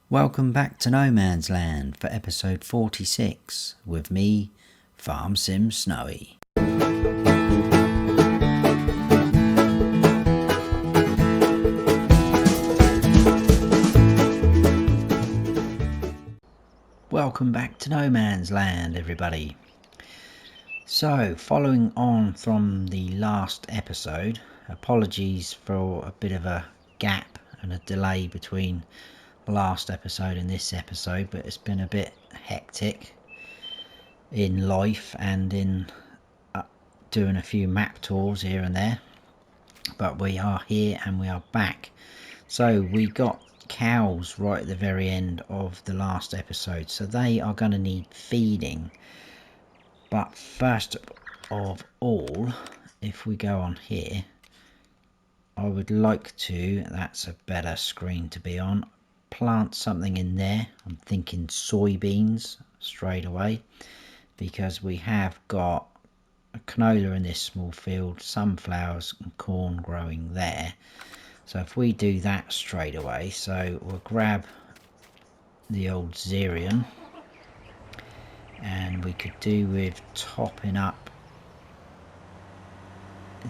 Welcome back to No Man's Land for episode 46 with me, Farm Sim Snowy. Welcome back to No Man's Land, everybody. So, following on from the last episode, apologies for a bit of a gap and a delay between last episode and this episode, but it's been a bit hectic in life and in doing a few map tours here and there, but we are here and we are back. So we got cows right at the very end of the last episode, so they are going to need feeding. But first of all, if we go on here, I would like to, that's a better screen to be on, plant something in there. I'm thinking soybeans straight away, because we have got a canola in this small field, sunflowers and corn growing there. So if we do that straight away, so we'll grab the old Xerion, and we could do with topping up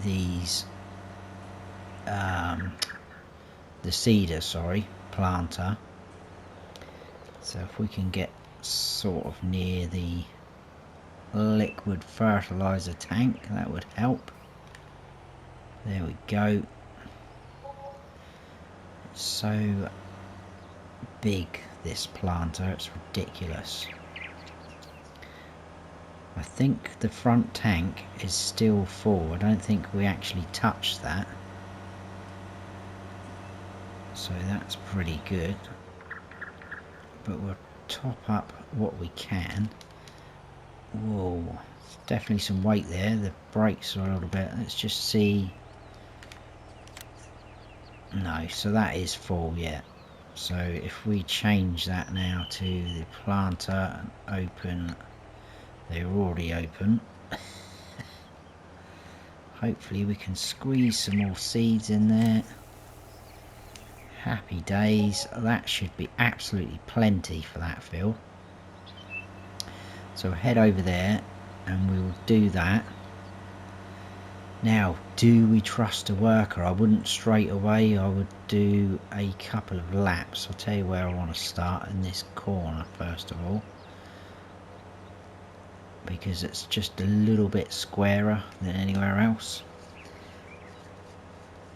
these the cedar planter. So if we can get sort of near the liquid fertilizer tank, that would help. There we go. It's so big, this planter, it's ridiculous. I think the front tank is still full. I don't think we actually touched that, so that's pretty good. But we'll top up what we can. Whoa, there's definitely some weight there. The brakes are a little bit. Let's just see. No, so that is full yet. So if we change that now to the planter and open, they're already open. Hopefully we can squeeze some more seeds in there. Happy days. That should be absolutely plenty for that field. So head over there and we'll do that. Now, do we trust a worker? I wouldn't straight away. I would do a couple of laps. I'll tell you where I want to start, in this corner first of all, because it's just a little bit squarer than anywhere else.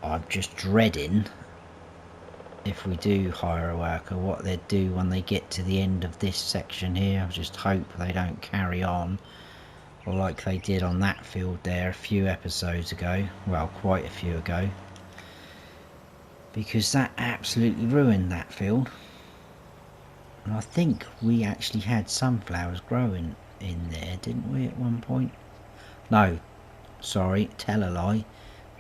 I'm just dreading, if we do hire a worker, what they'd do when they get to the end of this section here. I just hope they don't carry on like they did on that field there a few episodes ago. Well, quite a few ago, because that absolutely ruined that field. And I think we actually had sunflowers growing in there, didn't we, at one point? No, sorry, tell a lie.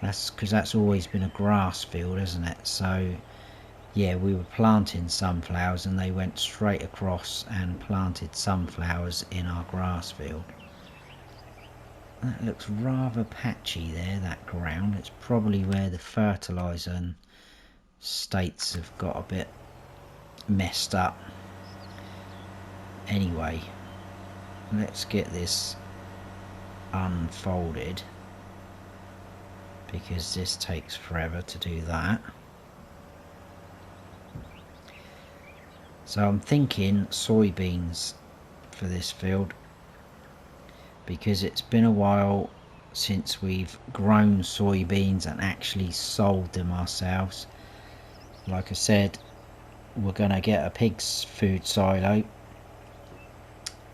That's because that's always been a grass field, isn't it? So yeah, we were planting sunflowers and they went straight across and planted sunflowers in our grass field. That looks rather patchy there, that ground. It's probably where the fertilizer and states have got a bit messed up. Anyway, let's get this unfolded, because this takes forever to do that. So I'm thinking soybeans for this field, because it's been a while since we've grown soybeans and actually sold them ourselves. Like I said, we're going to get a pig's food silo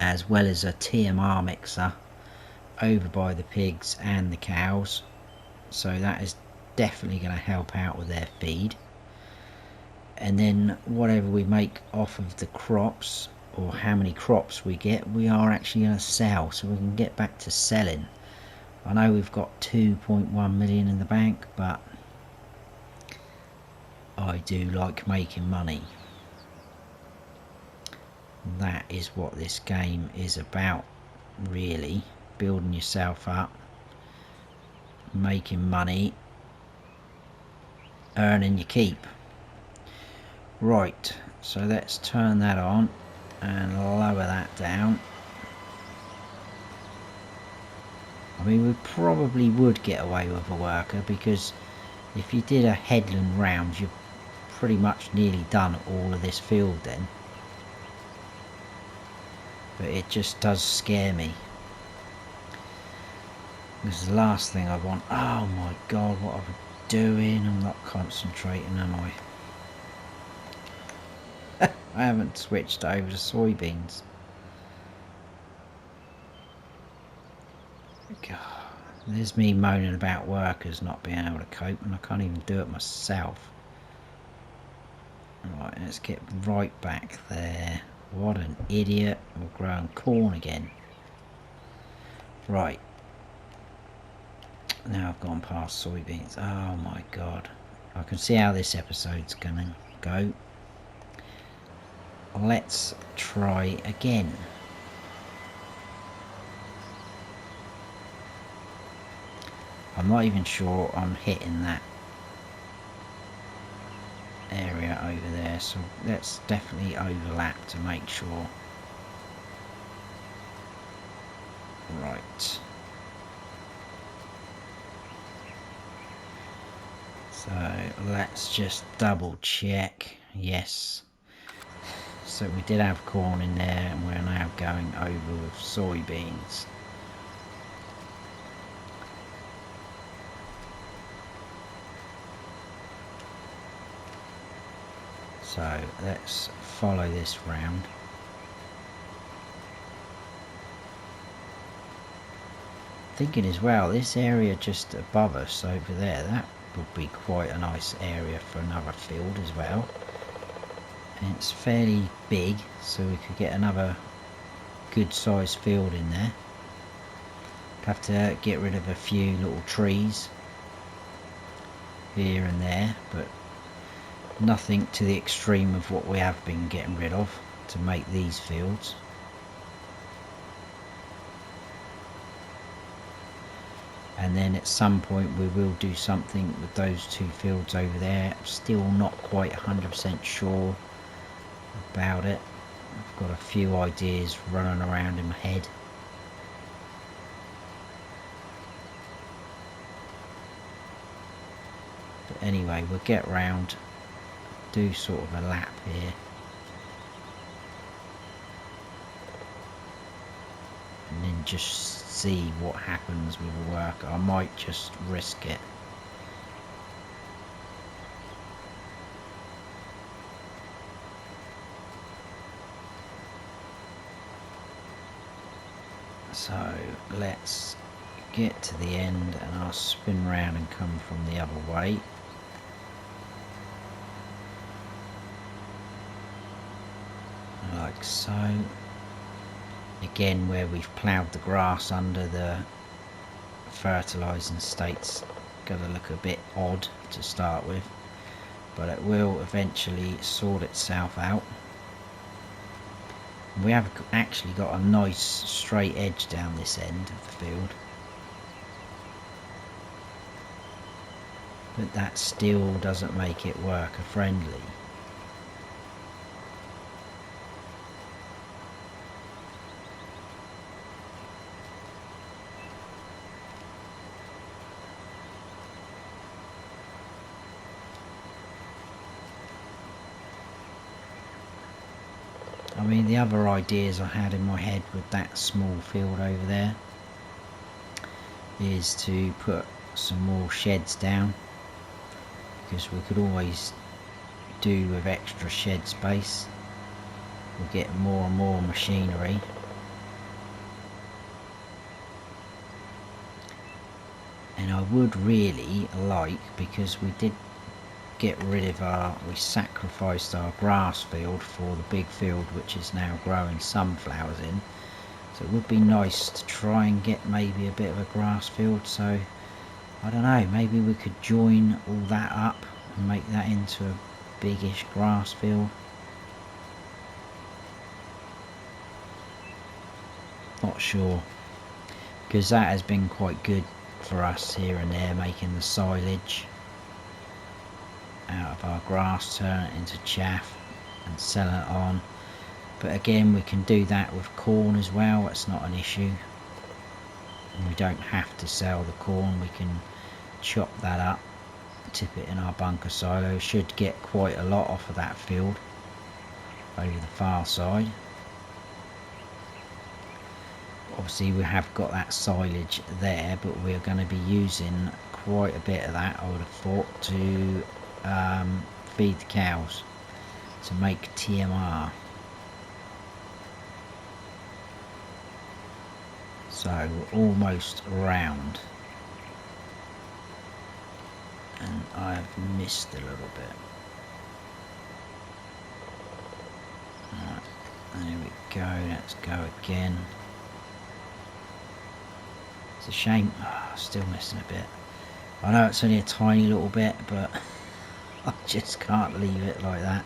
as well as a TMR mixer over by the pigs and the cows, so that is definitely going to help out with their feed. And then whatever we make off of the crops, or how many crops we get, we are actually going to sell, so we can get back to selling. I know we've got 2.1 million in the bank, but I do like making money. That is what this game is about, really. Building yourself up, making money, earning your keep. Right, So let's turn that on and lower that down. I mean, we probably would get away with a worker, because if you did a headland round, you've pretty much nearly done all of this field then. But it just does scare me. This is the last thing I want. Oh my god, what am I doing? I'm not concentrating, am I? I haven't switched over to soybeans. God, there's me moaning about workers not being able to cope, and I can't even do it myself. Right, let's get right back there. What an idiot. We're growing corn again. Right. Now I've gone past soybeans. Oh my god. I can see how this episode's gonna go. Let's try again. I'm not even sure I'm hitting that area over there, so let's definitely overlap to make sure. Right. So let's just double check. Yes. So we did have corn in there, and we're now going over with soybeans. So let's follow this round. Thinking as well, this area just above us over there, that would be quite a nice area for another field as well. And it's fairly big, so we could get another good sized field in there. Have to get rid of a few little trees here and there, but nothing to the extreme of what we have been getting rid of to make these fields. And then at some point we will do something with those two fields over there. Still not quite 100% sure about it. I've got a few ideas running around in my head. But anyway, we'll get round, do sort of a lap here. And then just see what happens with the work. I might just risk it. So let's get to the end, and I'll spin round and come from the other way. Like so. Again, where we've ploughed the grass under the fertilising state's going to look a bit odd to start with, but it will eventually sort itself out. We have actually got a nice straight edge down this end of the field, but that still doesn't make it worker friendly. I mean, the other ideas I had in my head with that small field over there is to put some more sheds down, because we could always do with extra shed space. We'll get more and more machinery. And I would really like, because we did get rid of we sacrificed our grass field for the big field which is now growing sunflowers in, so it would be nice to try and get maybe a bit of a grass field. So I don't know, maybe we could join all that up and make that into a biggish grass field. Not sure, because that has been quite good for us here and there, making the silage out of our grass, turn it into chaff, and sell it on. But again, we can do that with corn as well. It's not an issue. We don't have to sell the corn. We can chop that up, tip it in our bunker silo. Should get quite a lot off of that field over the far side. Obviously we have got that silage there, but we're going to be using quite a bit of that, I would have thought, to feed the cows, to make TMR. So we're almost round, and I've missed a little bit. Right, there we go, let's go again. It's a shame, still missing a bit. I know it's only a tiny little bit, but I just can't leave it like that.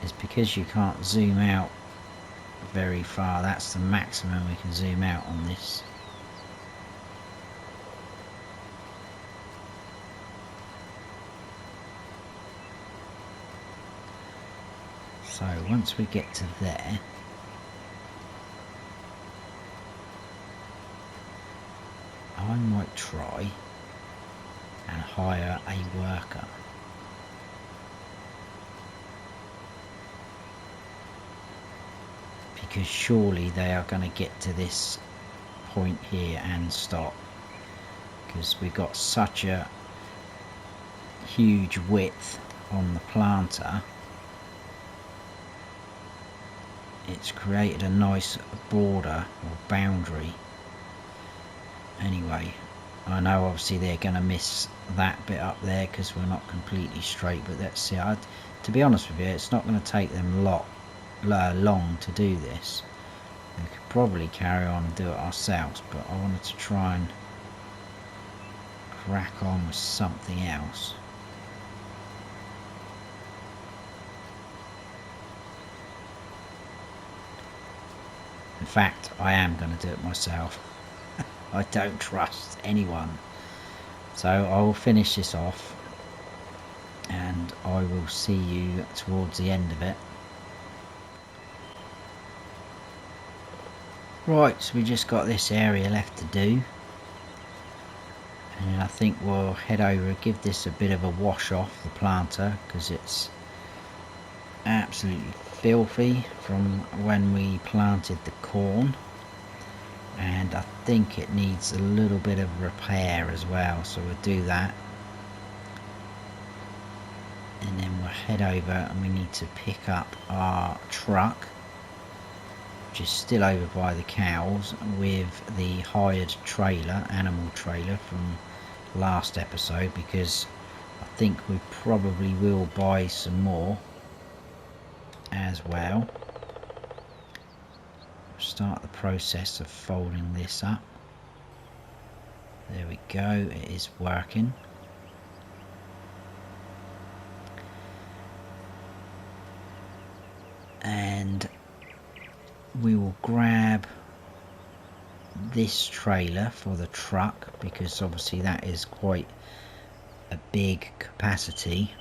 It's because you can't zoom out very far. That's the maximum we can zoom out on this. So once we get to there, I might try and hire a worker. Because surely they are going to get to this point here and stop. Because we've got such a huge width on the planter. It's created a nice border or boundary. Anyway, I know obviously they're going to miss that bit up there because we're not completely straight, but let's see. To be honest with you, it's not going to take them long to do this. We could probably carry on and do it ourselves, but I wanted to try and crack on with something else. In fact, I am going to do it myself. I don't trust anyone. So I will finish this off and I will see you towards the end of it. Right, so we just got this area left to do. And I think we'll head over and give this a bit of a wash off the planter, because it's absolutely filthy from when we planted the corn. And I think it needs a little bit of repair as well, so we'll do that. And then we'll head over and we need to pick up our truck, which is still over by the cows, with the hired trailer, animal trailer from last episode, because I think we probably will buy some more as well. Start the process of folding this up. There we go, it is working. And we will grab this trailer for the truck, because obviously that is quite a big capacity.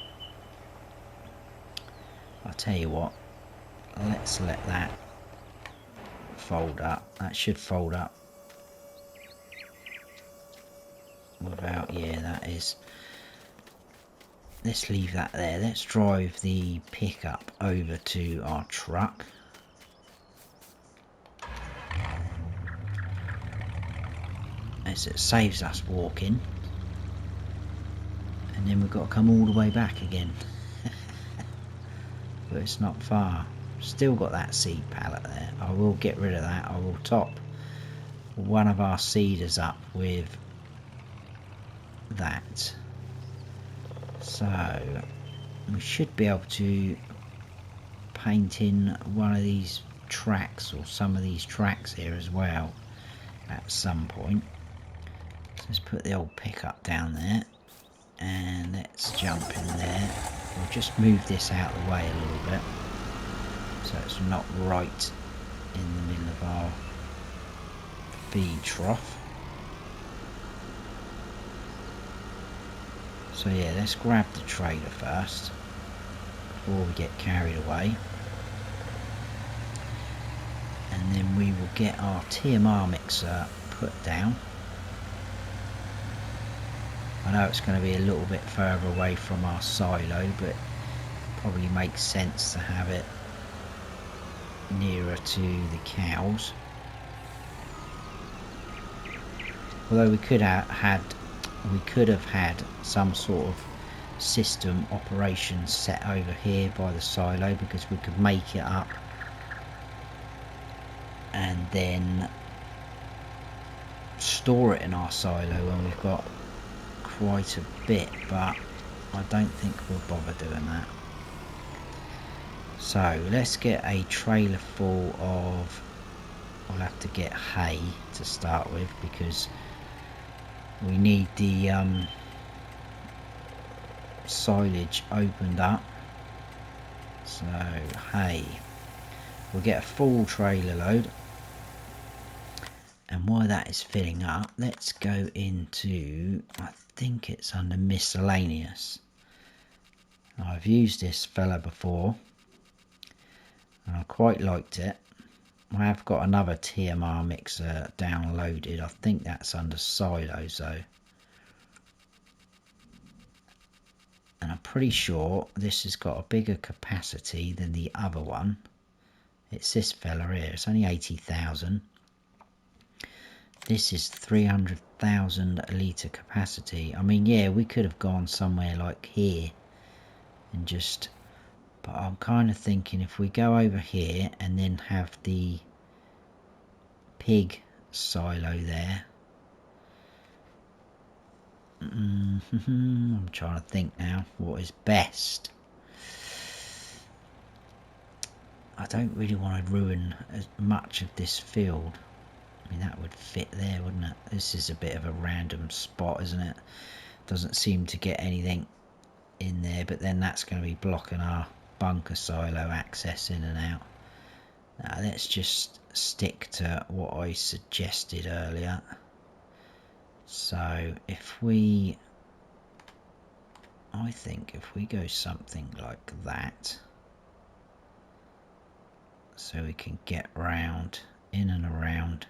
I'll tell you what, let's let that fold up. That should fold up without, yeah, that is. Let's leave that there. Let's drive the pickup over to our truck. As it saves us walking. And then we've got to come all the way back again. But it's not far. Still got that seed pallet there. I will get rid of that. I will top one of our seeders up with that. So we should be able to paint in one of these tracks, or some of these tracks here as well at some point. So let's put the old pickup down there and let's jump in there. We'll just move this out of the way a little bit so it's not right in the middle of our feed trough. So yeah, let's grab the trailer first before we get carried away, and then we will get our TMR mixer put down. I know it's going to be a little bit further away from our silo, but it probably makes sense to have it nearer to the cows. Although we could have had some sort of system operation set over here by the silo, because we could make it up and then store it in our silo when we've got quite a bit, but I don't think we'll bother doing that. So let's get a trailer full of, I'll have to get hay to start with, because we need the silage opened up. So hay, we'll get a full trailer load, and while that is filling up, let's go into, I think it's under miscellaneous. I've used this fella before and I quite liked it. I have got another TMR mixer downloaded. I think that's under silos though, and I'm pretty sure this has got a bigger capacity than the other one. It's this fella here, it's only 80,000. This is 300,000 litre capacity. I mean, yeah, we could have gone somewhere like here and just, but I'm kind of thinking if we go over here and then have the pig silo there. I'm trying to think now what is best. I don't really want to ruin as much of this field. I mean, that would fit there, wouldn't it? This is a bit of a random spot, isn't it? Doesn't seem to get anything in there, but then that's going to be blocking our bunker silo access in and out. Now let's just stick to what I suggested earlier. So if we, I think if we go something like that, so we can get round, in and around,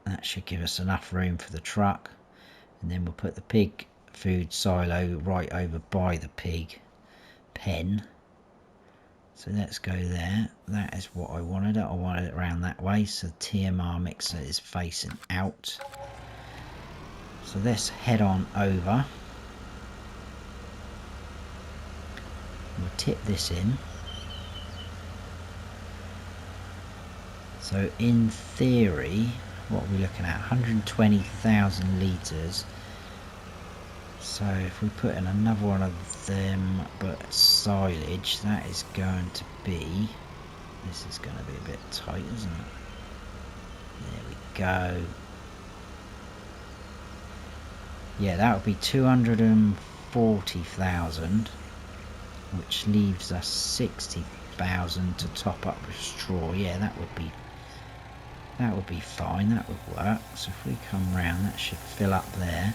that should give us enough room for the truck. And then we'll put the pig food silo right over by the pig pen. So let's go there. That is what I wanted. I wanted it around that way, so the TMR mixer is facing out. So let's head on over. We'll tip this in. So in theory, what are we looking at? 120,000 litres. So if we put in another one of them, but silage, that is going to be, this is going to be a bit tight, isn't it? There we go. Yeah, that would be 240,000, which leaves us 60,000 to top up with straw. Yeah, that would be fine, that would work. So if we come round, that should fill up there.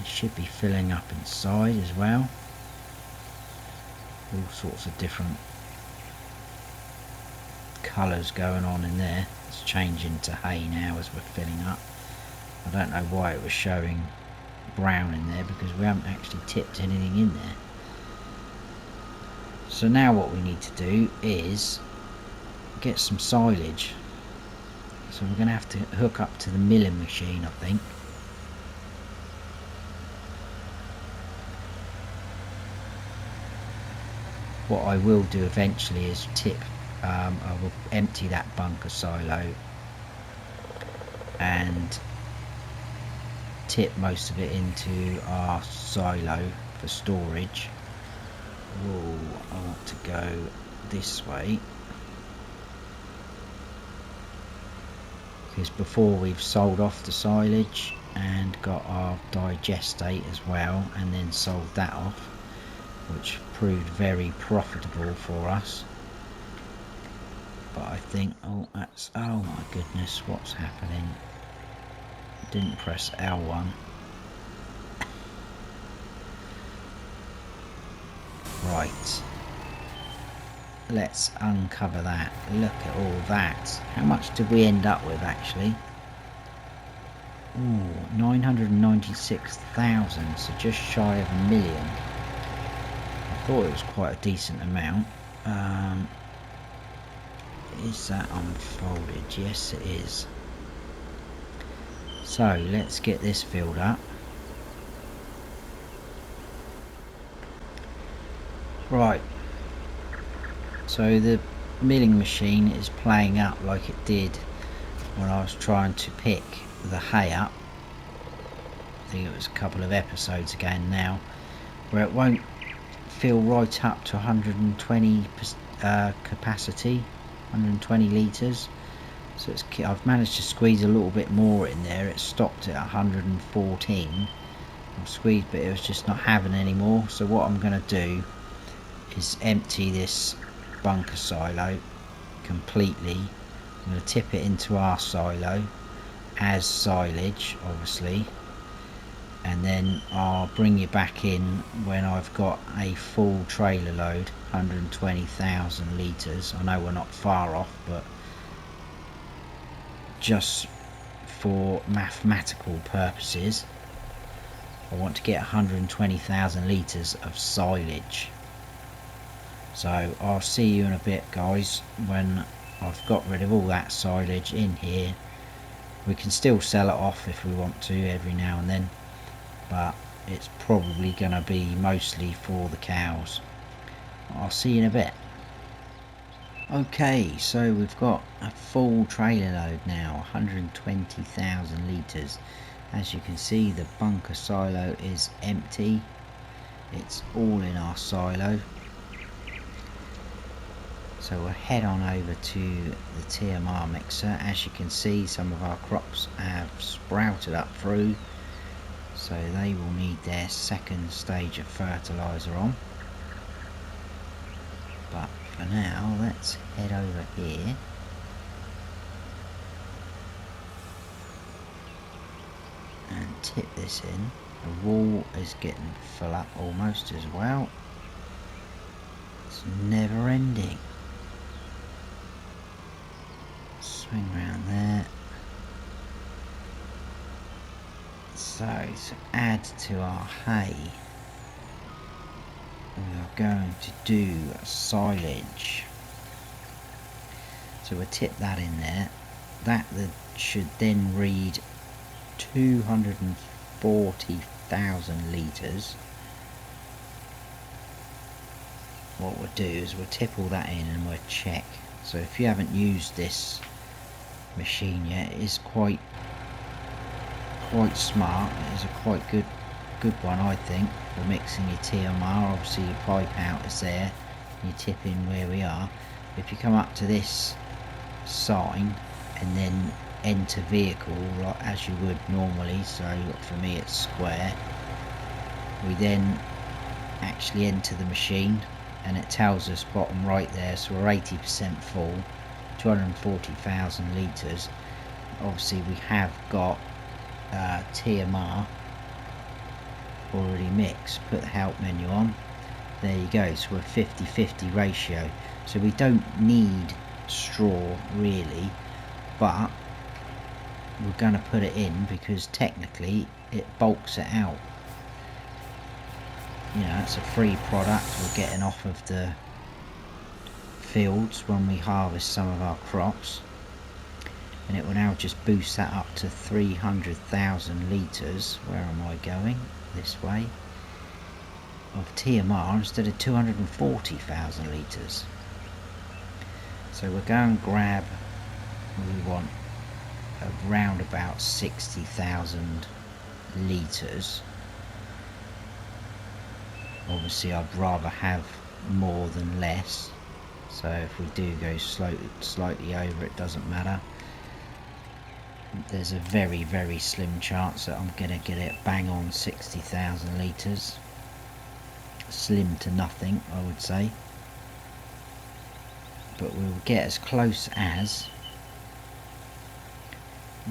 It should be filling up inside as well. All sorts of different colours going on in there. It's changing to hay now as we're filling up. I don't know why it was showing brown in there, because we haven't actually tipped anything in there. So now what we need to do is get some silage. So we're going to have to hook up to the milling machine, I think. What I will do eventually is I will empty that bunker silo and tip most of it into our silo for storage. Whoa, I want to go this way, because before we've sold off the silage and got our digestate as well, and then sold that off, which proved very profitable for us. but I think, oh my goodness, what's happening? Didn't press L1. Right, let's uncover that. Look at all that. How much did we end up with actually? Ooh, 996,000, so just shy of a million. I thought it was quite a decent amount. Is that unfolded? Yes it is. So let's get this filled up. Right, so the milling machine is playing up like it did when I was trying to pick the hay up. I think it was a couple of episodes ago now, where it won't fill right up to 120 capacity, 120 litres. So I've managed to squeeze a little bit more in there. It stopped at 114. I've squeezed, but it was just not having any more. So what I'm going to do is empty this bunker silo completely. I'm going to tip it into our silo as silage, obviously, and then I'll bring you back in when I've got a full trailer load, 120,000 litres. I know we're not far off, but just for mathematical purposes, I want to get 120,000 litres of silage. So I'll see you in a bit, guys, when I've got rid of all that silage in here. We can still sell it off if we want to every now and then, but it's probably going to be mostly for the cows. I'll see you in a bit. Okay, so we've got a full trailer load now, 120,000 litres. As you can see, the bunker silo is empty. It's all in our silo. So we'll head on over to the TMR mixer. As you can see, some of our crops have sprouted up through, so they will need their second stage of fertiliser on. But for now, let's head over here. And tip this in. The wall is getting full up almost as well. It's never ending. Swing round there. So to add to our hay, we are going to do silage. So we'll tip that in there. That should then read 240,000 litres. What we'll do is we'll tip all that in and we'll check. So if you haven't used this machine yet, it is quite smart. It is a quite good one, I think, for mixing your TMR. Obviously your pipe out is there, you tip in where we are. If you come up to this sign and then enter vehicle like as you would normally, so for me it's square, we then actually enter the machine and it tells us bottom right there, so we're 80% full, 240,000 litres. Obviously we have got TMR already mixed. Put the help menu on, there you go. So we're 50-50 ratio, so we don't need straw really, but we're going to put it in because technically it bulks it out. You know, it's a free product we're getting off of the fields when we harvest some of our crops, and it will now just boost that up to 300,000 litres. Where am I going? This way. Of TMR instead of 240,000 litres. So we'll go and grab, we want around about 60,000 litres. Obviously I'd rather have more than less, so if we do go slightly over, it doesn't matter. There's a very slim chance that I'm gonna get it bang on 60,000 litres. Slim to nothing, I would say. but we'll get as close as.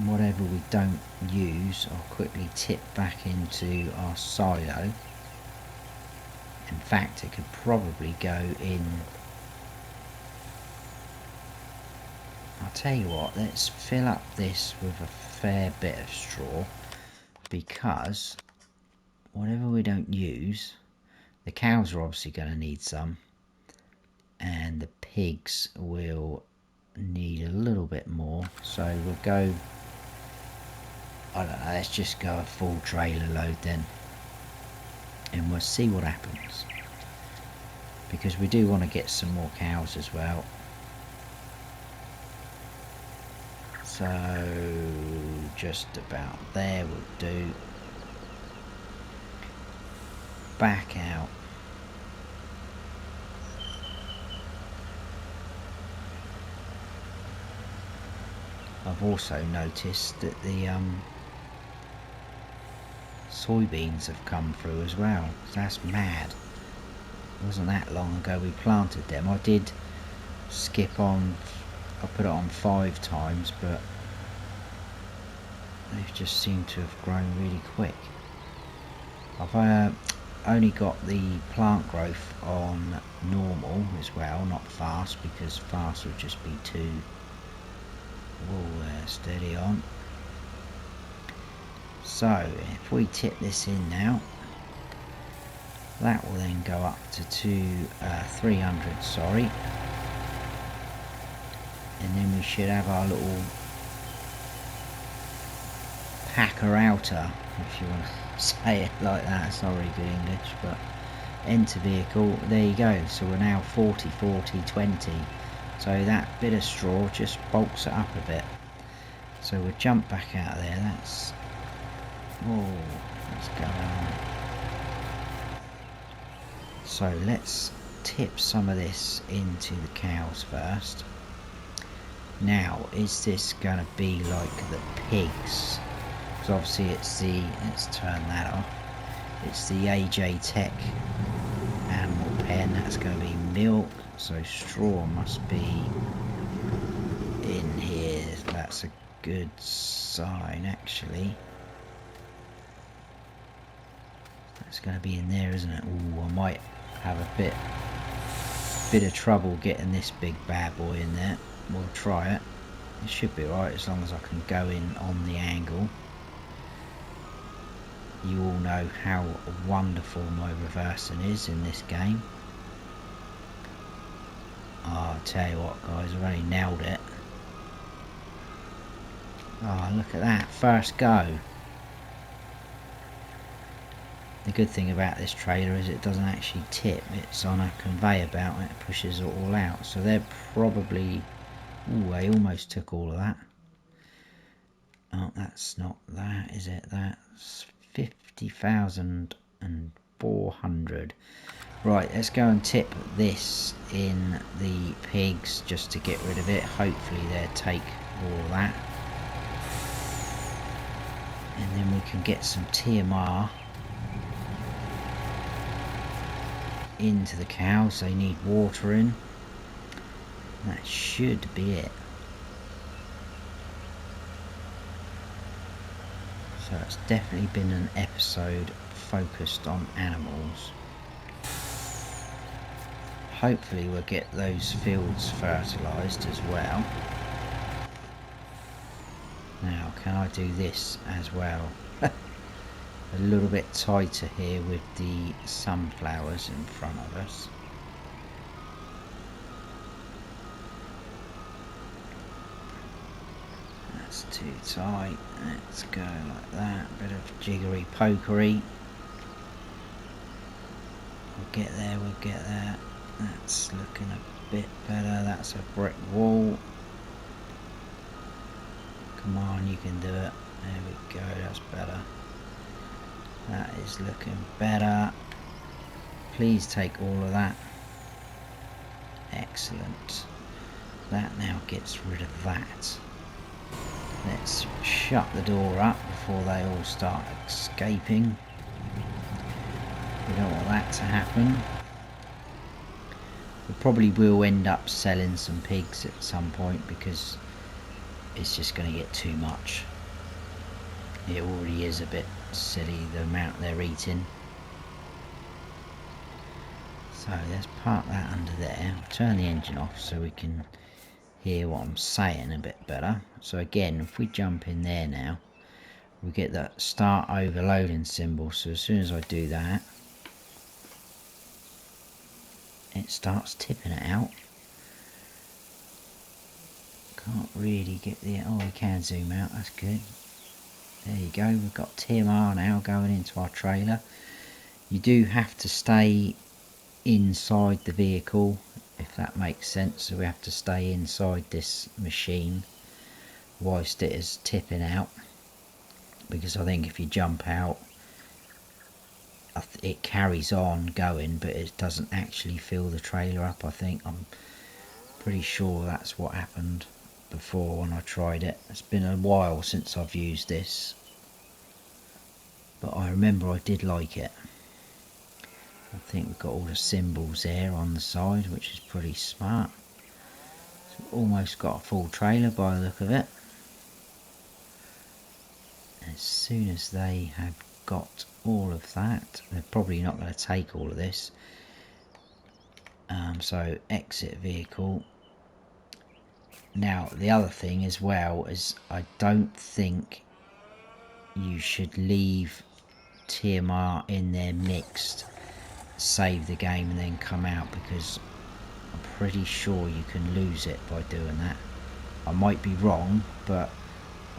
Whatever we don't use, I'll quickly tip back into our silo. In fact, it could probably go in. I'll tell you what, let's fill up this with a fair bit of straw, because whatever we don't use, the cows are obviously going to need some, and the pigs will need a little bit more. So we'll go, I don't know, let's just go a full trailer load then, and we'll see what happens, because we do want to get some more cows as well. So just about there will do. Back out. I've also noticed that the soybeans have come through as well. That's mad. It wasn't that long ago we planted them. I did skip on, I put it on 5 times, but they've just seemed to have grown really quick. I've only got the plant growth on normal as well, not fast, because fast would just be too. Whoa, steady on. So if we tip this in now, that will then go up to 300, sorry, and then we should have our little packer outer, if you want to say it like that. It's not really good English, but enter vehicle, there you go. So we're now 40, 40, 20. So that bit of straw just bulks it up a bit. So we'll jump back out of there. That's, whoa, what's going on? So let's tip some of this into the cows first. Now, is this going to be like the pigs? Because obviously it's the, let's turn that off. It's the AJ Tech animal pen. That's going to be milk. So straw must be in here. That's a good sign, actually. That's going to be in there, isn't it? Ooh, I might have a bit of trouble getting this big bad boy in there. We'll try it. It should be alright as long as I can go in on the angle. You all know how wonderful my reversing is in this game. Oh, I'll tell you what, guys, I've only nailed it. Oh, look at that, first go. The good thing about this trailer is it doesn't actually tip. It's on a conveyor belt and it pushes it all out. So they're probably... Ooh, they almost took all of that. Oh, that's not that, is it? That's 50,400. Right, let's go and tip this in the pigs just to get rid of it. Hopefully they'll take all of that. And then we can get some TMR into the cows. They need watering. That should be it. So it's definitely been an episode focused on animals. Hopefully we'll get those fields fertilised as well. Now, can I do this as well? A little bit tighter here with the sunflowers in front of us. That's too tight. Let's go like that. Bit of jiggery pokery. We'll get there, we'll get there. That's looking a bit better. That's a brick wall. Come on, you can do it. There we go, that's better. That is looking better. Please take all of that. Excellent. That now gets rid of that. Let's shut the door up before they all start escaping. We don't want that to happen. We probably will end up selling some pigs at some point because it's just going to get too much. It already is a bit silly the amount they're eating. So let's park that under there, turn the engine off so we can hear what I'm saying a bit better. So again, if we jump in there now, we get that start overloading symbol. So as soon as I do that, it starts tipping it out. Can't really get the, oh, we can zoom out, that's good. There you go, we've got TMR now going into our trailer. You do have to stay inside the vehicle, if that makes sense. So we have to stay inside this machine whilst it is tipping out, because I think if you jump out, it carries on going, but it doesn't actually fill the trailer up. I'm pretty sure that's what happened before when I tried it. It's been a while since I've used this, but I remember I did like it. I think we've got all the symbols there on the side, which is pretty smart. So we've almost got a full trailer by the look of it. As soon as they have got all of that, they're probably not going to take all of this. So exit vehicle. Now the other thing as well is I don't think you should leave TMR in there mixed, save the game and then come out, because I'm pretty sure you can lose it by doing that. I might be wrong, but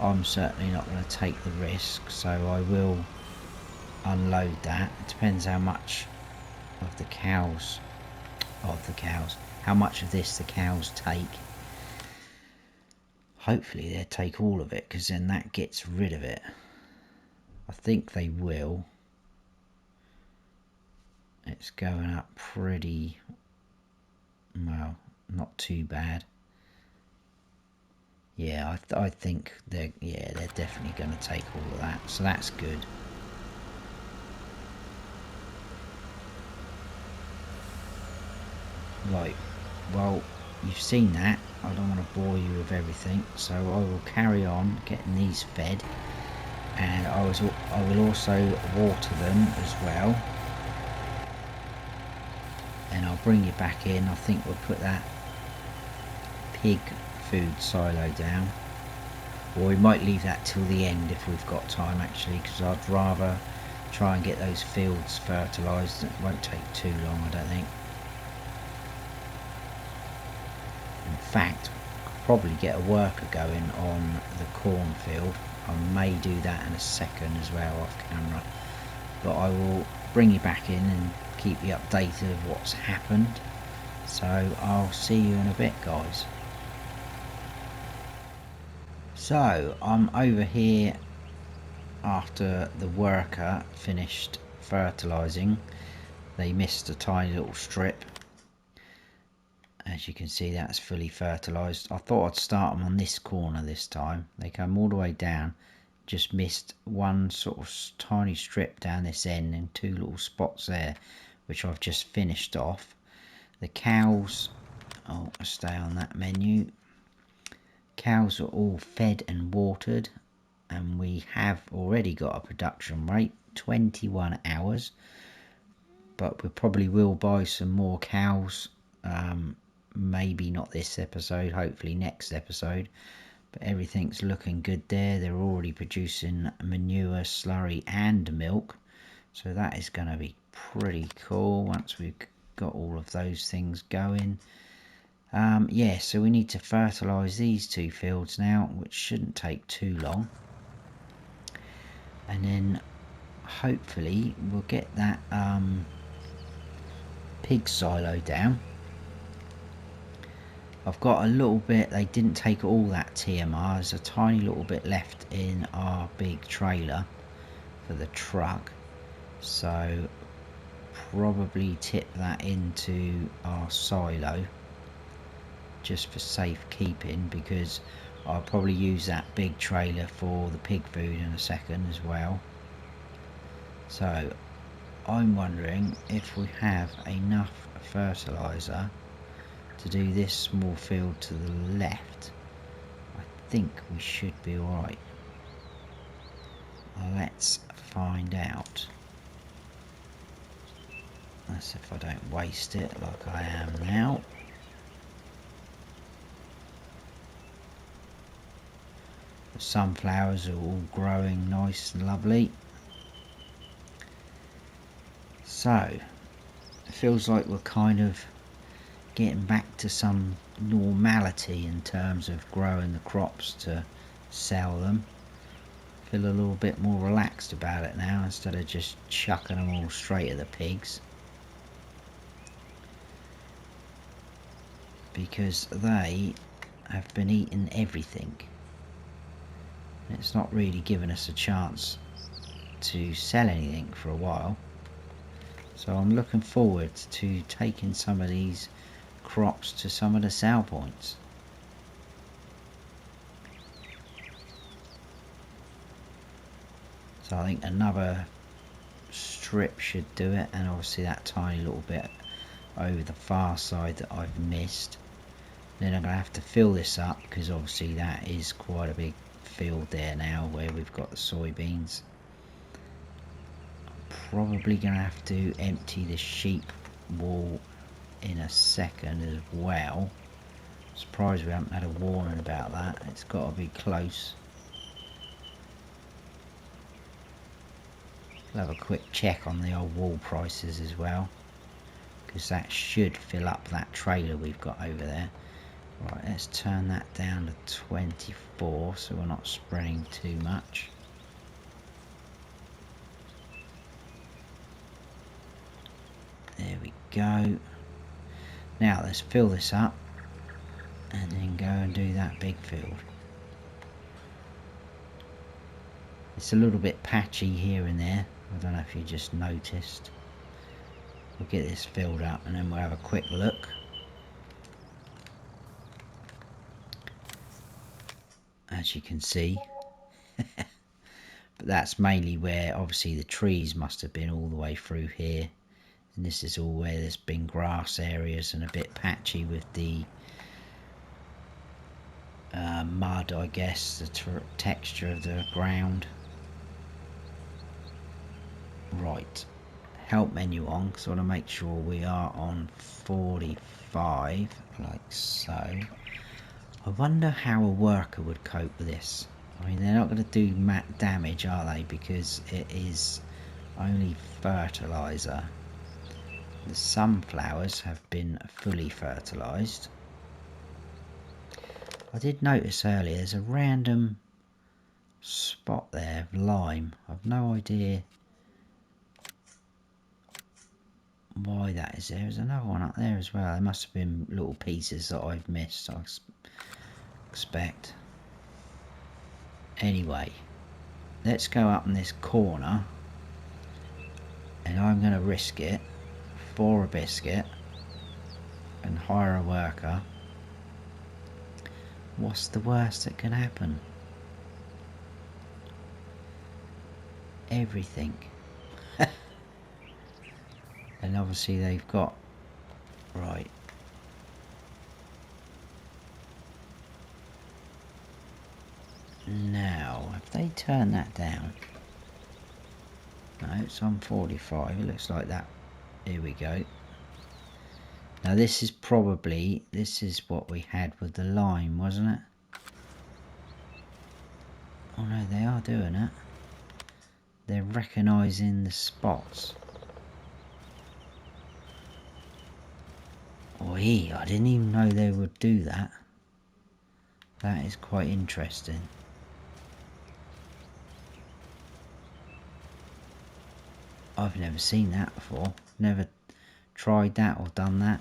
I'm certainly not going to take the risk, so I will unload that. It depends how much of the cows, how much of this the cows take. Hopefully they'll take all of it, because then that gets rid of it. I think they will. It's going up pretty well, not too bad. Yeah, I think they're definitely going to take all of that, so that's good. Right, well, you've seen that. I don't want to bore you with everything, so I will carry on getting these fed, and I will also water them as well. And I'll bring you back in. I think we'll put that pig food silo down, or we might leave that till the end if we've got time, actually, because I'd rather try and get those fields fertilised. It won't take too long, I don't think. In fact, I'll probably get a worker going on the cornfield. I may do that in a second as well off camera, but I will bring you back in and keep you updated of what's happened. So I'll see you in a bit, guys. So I'm over here after the worker finished fertilising. They missed a tiny little strip. As you can see, that's fully fertilised. I thought I'd start them on this corner this time. They come all the way down. Just missed one sort of tiny strip down this end and two little spots there, which I've just finished off. The cows, I'll stay on that menu. Cows are all fed and watered, and we have already got a production rate, 21 hours. But we probably will buy some more cows. Maybe not this episode, hopefully next episode. But everything's looking good there. They're already producing manure, slurry and milk, so that is going to be pretty cool once we've got all of those things going. Yeah, so we need to fertilise these two fields now, which shouldn't take too long, and then hopefully we'll get that pig silo down. I've got a little bit, they didn't take all that TMR, there's a tiny little bit left in our big trailer for the truck, so probably tip that into our silo just for safekeeping, because I'll probably use that big trailer for the pig food in a second as well. So I'm wondering if we have enough fertiliser to do this small field to the left, I think we should be alright. Let's find out. That's if I don't waste it like I am now. The sunflowers are all growing nice and lovely. So, it feels like we're kind of getting back to some normality in terms of growing the crops to sell them. Feel a little bit more relaxed about it now instead of just chucking them all straight at the pigs, because they have been eating everything. It's not really given us a chance to sell anything for a while, so I'm looking forward to taking some of these crops to some of the sell points. So I think another strip should do it, and obviously that tiny little bit over the far side that I've missed. Then I'm going to have to fill this up, because obviously that is quite a big field there now where we've got the soybeans. I'm probably going to have to empty the sheep wall in a second as well. Surprised we haven't had a warning about that. It's got to be close. We'll have a quick check on the old wool prices as well, because that should fill up that trailer we've got over there. Right, let's turn that down to 24 so we're not spreading too much. There we go. Now let's fill this up and then go and do that big field. It's a little bit patchy here and there. I don't know if you just noticed. We'll get this filled up and then we'll have a quick look. As you can see. But that's mainly where obviously the trees must have been all the way through here. And this is all where there's been grass areas and a bit patchy with the mud, I guess, the texture of the ground. Right, help menu on, because I want to make sure we are on 45, like so. I wonder how a worker would cope with this. I mean, they're not going to do damage, are they? Because it is only fertilizer. The sunflowers have been fully fertilized. I did notice earlier there's a random spot there of lime. I've no idea why that is there. There's another one up there as well. There must have been little pieces that I've missed, I expect. Anyway, let's go up in this corner, and I'm going to risk it for a biscuit and hire a worker. What's the worst that can happen? Everything. And obviously they've got, right, now if they turn that down, no, it's on 45, it looks like that. Here we go. Now this is probably, this is what we had with the lime, wasn't it? Oh no, they are doing it. They're recognising the spots. Oh, I didn't even know they would do that. That is quite interesting. I've never seen that before. Never tried that or done that.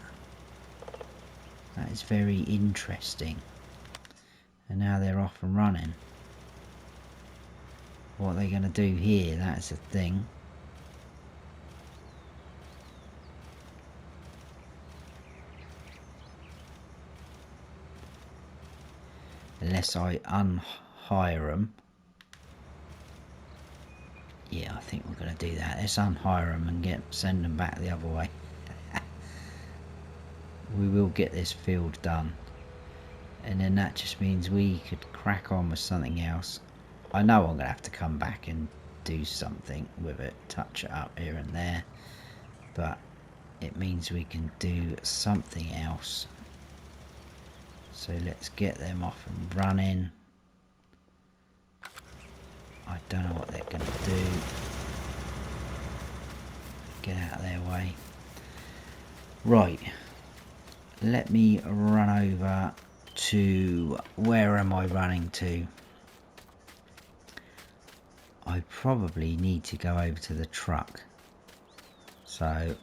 That is very interesting. And now they're off and running. What are they going to do here? That's the thing. Unless I unhire them. Yeah, I think we're going to do that. Let's unhire them and send them back the other way. we will get this field done, and then that just means we could crack on with something else. I know I'm gonna have to come back and do something with it, touch it up here and there, but it means we can do something else. So let's get them off and running. I don't know what they're gonna do. Get out of their way. Right, let me run over to, where am I running to? I probably need to go over to the truck. So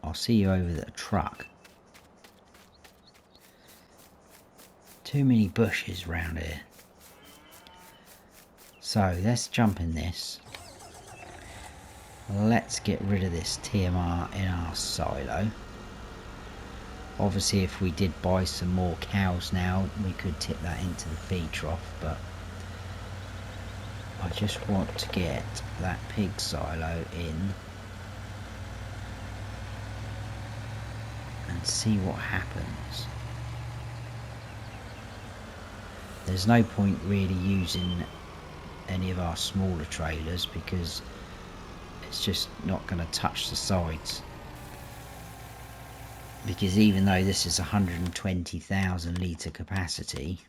I'll see you over the truck. Too many bushes round here. So let's jump in this. Let's get rid of this TMR in our silo. Obviously if we did buy some more cows now, we could tip that into the feed trough, but I just want to get that pig silo in and see what happens. There's no point really using any of our smaller trailers because it's just not going to touch the sides. Because even though this is 120,000 litre capacity,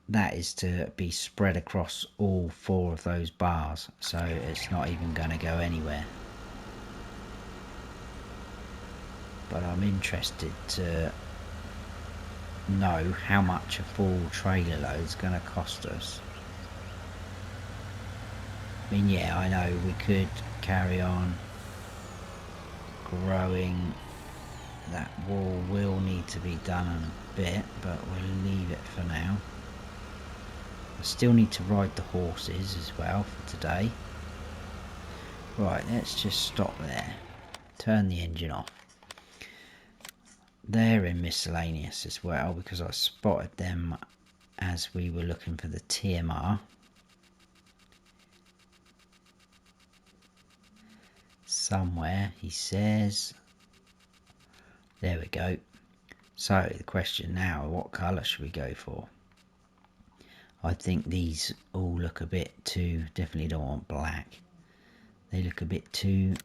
that is to be spread across all 4 of those bars, so it's not even going to go anywhere. But I'm interested to know how much a full trailer load is going to cost us. I mean, yeah, I know we could carry on growing. That wall will need to be done in a bit, but we'll leave it for now. I still need to ride the horses as well for today. Right, let's just stop there. Turn the engine off. They're in miscellaneous as well because I spotted them as we were looking for the TMR. Somewhere, he says. There we go. So the question now, what colour should we go for? I think these all look a bit too, definitely don't want black. They look a bit too,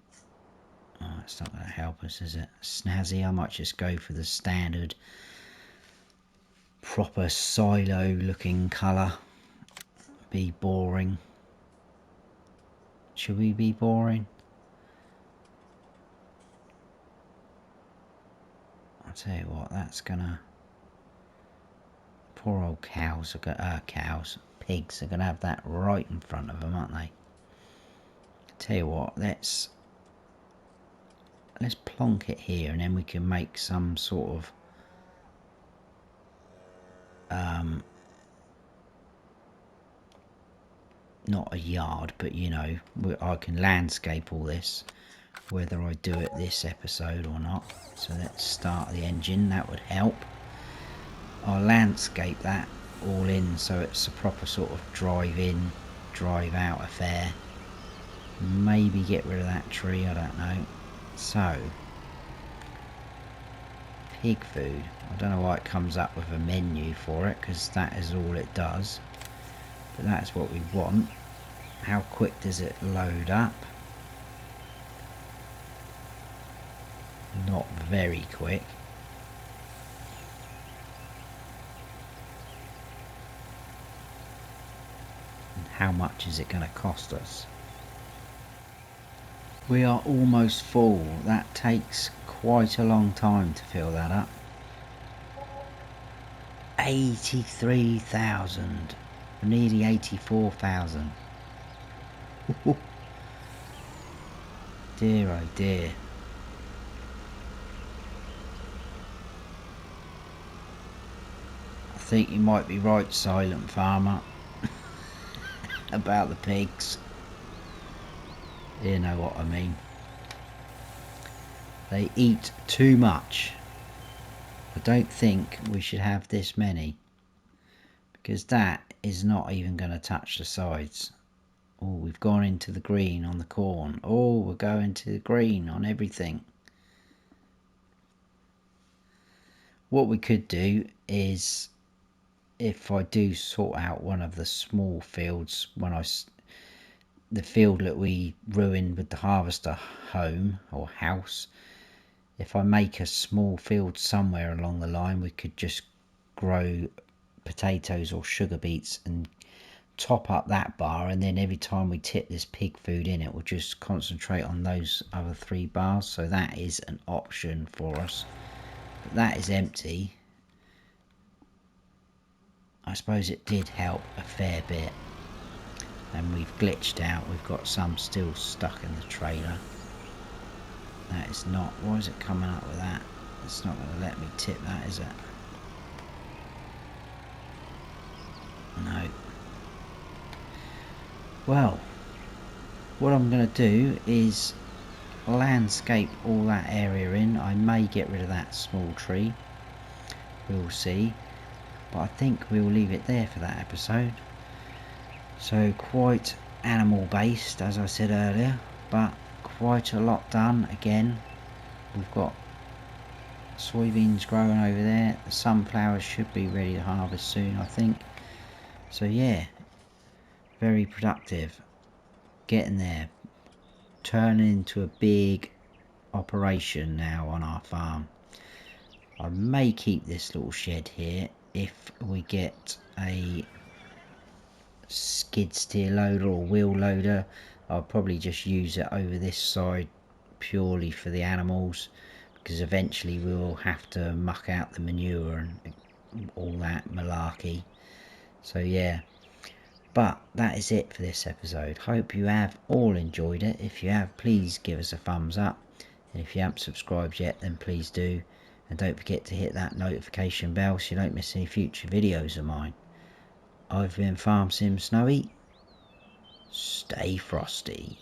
oh, it's not going to help us, is it? Snazzy. I might just go for the standard proper silo looking colour. Be boring. Should we be boring? I'll tell you what, that's gonna, poor old cows are gonna, pigs are gonna have that right in front of them, aren't they? Tell you what, let's plonk it here, and then we can make some sort of not a yard, but you know, I can landscape all this, whether I do it this episode or not. So let's start the engine, that would help. I'll landscape that all in so it's a proper sort of drive in, drive out affair. Maybe get rid of that tree, I don't know. So, pig food. I don't know why it comes up with a menu for it, because that is all it does. But that's what we want. How quick does it load up? Not very quick. And how much is it going to cost us? We are almost full. That takes quite a long time to fill that up. 83,000. Nearly 84,000. Dear oh dear. I think you might be right, Silent Farmer, about the pigs. You know what I mean. They eat too much. I don't think we should have this many, because that is not even going to touch the sides. Oh, we've gone into the green on the corn. Oh, we're going to the green on everything. what we could do is, if I do sort out one of the small fields, the field that we ruined with the harvester home or house, if I make a small field somewhere along the line, we could just grow potatoes or sugar beets and top up that bar, and then every time we tip this pig food in, it will just concentrate on those other 3 bars. So that is an option for us, but that is empty. I suppose it did help a fair bit, and we've glitched out. We've got some still stuck in the trailer. That is not, why is it coming up with that? It's not going to let me tip that, is it? No. Well, what I'm going to do is landscape all that area in. I may get rid of that small tree, we'll see, but I think we'll leave it there for that episode. So quite animal based, as I said earlier, but quite a lot done. Again, we've got soybeans growing over there. The sunflowers should be ready to harvest soon, I think. So yeah, very productive. Getting there, turning into a big operation now on our farm. I may keep this little shed here if we get a skid steer loader or wheel loader. I'll probably just use it over this side purely for the animals, because eventually we will have to muck out the manure and all that malarkey. So yeah, but that is it for this episode. Hope you have all enjoyed it. If you have, please give us a thumbs up, and if you haven't subscribed yet, then please do, and don't forget to hit that notification bell so you don't miss any future videos of mine. I've been Farm Sim Snowy. Stay frosty.